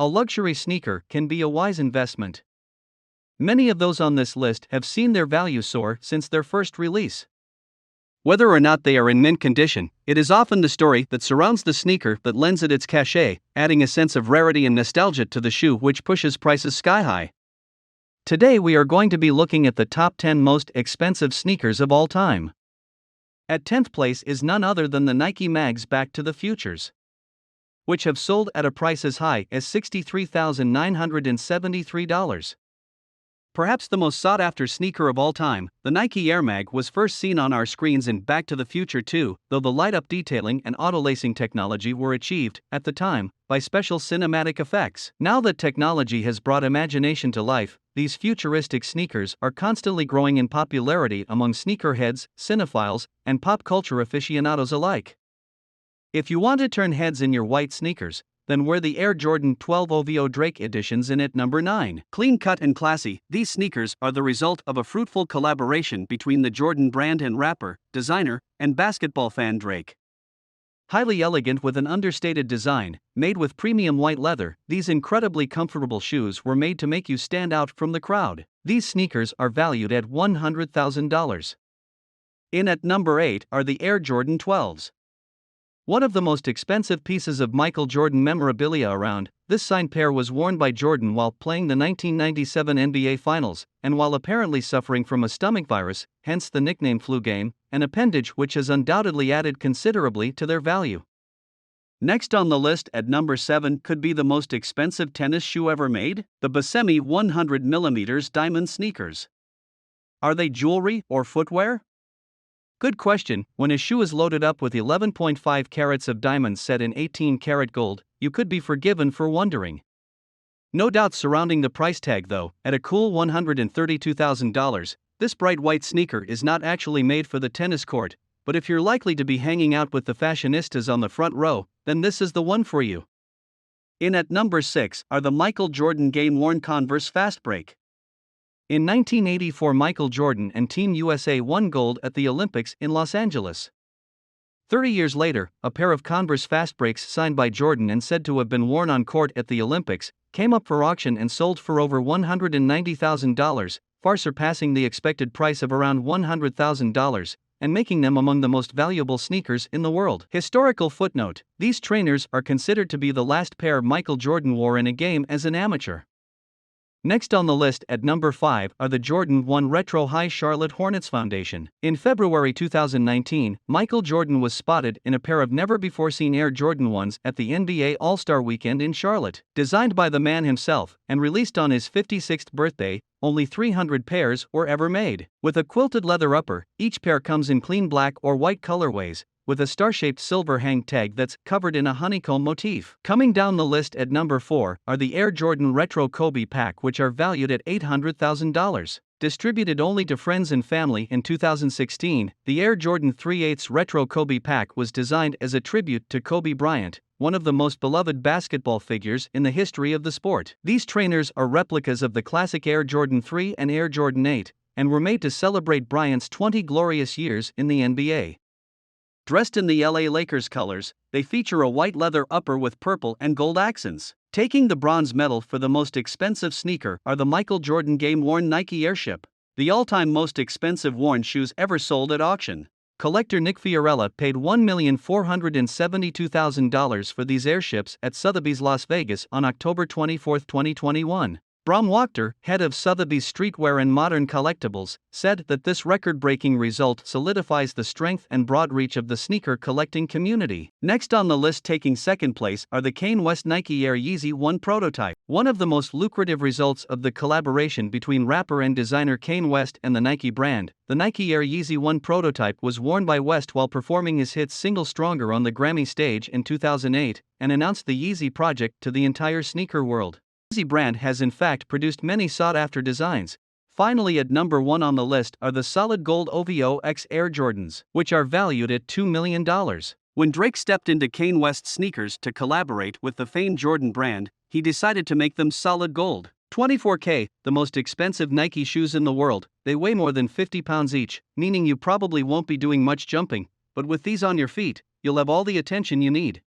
a luxury sneaker can be a wise investment. Many of those on this list have seen their value soar since their first release. Whether or not they are in mint condition, it is often the story that surrounds the sneaker that lends it its cachet, adding a sense of rarity and nostalgia to the shoe which pushes prices sky high. Today we are going to be looking at the top 10 most expensive sneakers of all time. At 10th place is none other than the Nike Mags Back to the Futures, which have sold at a price as high as $63,973. Perhaps the most sought-after sneaker of all time, the Nike Air Mag was first seen on our screens in Back to the Future 2, though the light-up detailing and auto-lacing technology were achieved, at the time, by special cinematic effects. Now that technology has brought imagination to life, these futuristic sneakers are constantly growing in popularity among sneakerheads, cinephiles, and pop culture aficionados alike. If you want to turn heads in your white sneakers, then wear the Air Jordan 12 OVO Drake editions in at number 9. Clean cut and classy, these sneakers are the result of a fruitful collaboration between the Jordan brand and rapper, designer, and basketball fan Drake. Highly elegant with an understated design, made with premium white leather, these incredibly comfortable shoes were made to make you stand out from the crowd. These sneakers are valued at $100,000. In at number 8 are the Air Jordan 12s. One of the most expensive pieces of Michael Jordan memorabilia around, this signed pair was worn by Jordan while playing the 1997 NBA Finals, and while apparently suffering from a stomach virus, hence the nickname flu game, an appendage which has undoubtedly added considerably to their value. Next on the list at number 7 could be the most expensive tennis shoe ever made, the Bassemi 100mm diamond sneakers. Are they jewelry or footwear? Good question. When a shoe is loaded up with 11.5 carats of diamonds set in 18-karat gold, you could be forgiven for wondering. No doubt surrounding the price tag though, at a cool $132,000, this bright white sneaker is not actually made for the tennis court, but if you're likely to be hanging out with the fashionistas on the front row, then this is the one for you. In at number 6 are the Michael Jordan game-worn Converse Fast Break. In 1984, Michael Jordan and Team USA won gold at the Olympics in Los Angeles. 30 years later, a pair of Converse Fast Breaks signed by Jordan and said to have been worn on court at the Olympics came up for auction and sold for over $190,000, far surpassing the expected price of around $100,000, and making them among the most valuable sneakers in the world. Historical footnote: these trainers are considered to be the last pair Michael Jordan wore in a game as an amateur. Next on the list at number 5 are the Jordan 1 Retro High Charlotte Hornets Foundation. In February 2019, Michael Jordan was spotted in a pair of never-before-seen Air Jordan 1s at the NBA All-Star Weekend in Charlotte. Designed by the man himself and released on his 56th birthday, only 300 pairs were ever made. With a quilted leather upper, each pair comes in clean black or white colorways, with a star-shaped silver hang tag that's covered in a honeycomb motif. Coming down the list at number 4 are the Air Jordan Retro Kobe Pack, which are valued at $800,000. Distributed only to friends and family in 2016, the Air Jordan 3/8 Retro Kobe Pack was designed as a tribute to Kobe Bryant, one of the most beloved basketball figures in the history of the sport. These trainers are replicas of the classic Air Jordan 3 and Air Jordan 8, and were made to celebrate Bryant's 20 glorious years in the NBA. Dressed in the LA Lakers colors, they feature a white leather upper with purple and gold accents. Taking the bronze medal for the most expensive sneaker are the Michael Jordan game-worn Nike Airship, the all-time most expensive worn shoes ever sold at auction. Collector Nick Fiorella paid $1,472,000 for these airships at Sotheby's Las Vegas on October 24, 2021. Bram Wachter, head of Sotheby's Streetwear and Modern Collectibles, said that this record-breaking result solidifies the strength and broad reach of the sneaker collecting community. Next on the list, taking second place, are the Kanye West Nike Air Yeezy 1 prototype. One of the most lucrative results of the collaboration between rapper and designer Kanye West and the Nike brand, the Nike Air Yeezy 1 prototype was worn by West while performing his hit single Stronger on the Grammy stage in 2008, and announced the Yeezy project to the entire sneaker world. The Yeezy brand has in fact produced many sought-after designs. Finally, at number 1 on the list are the solid gold OVO X Air Jordans, which are valued at $2 million. When Drake stepped into Kanye West's sneakers to collaborate with the famed Jordan brand, he decided to make them solid gold. 24K, the most expensive Nike shoes in the world, they weigh more than 50 pounds each, meaning you probably won't be doing much jumping, but with these on your feet, you'll have all the attention you need.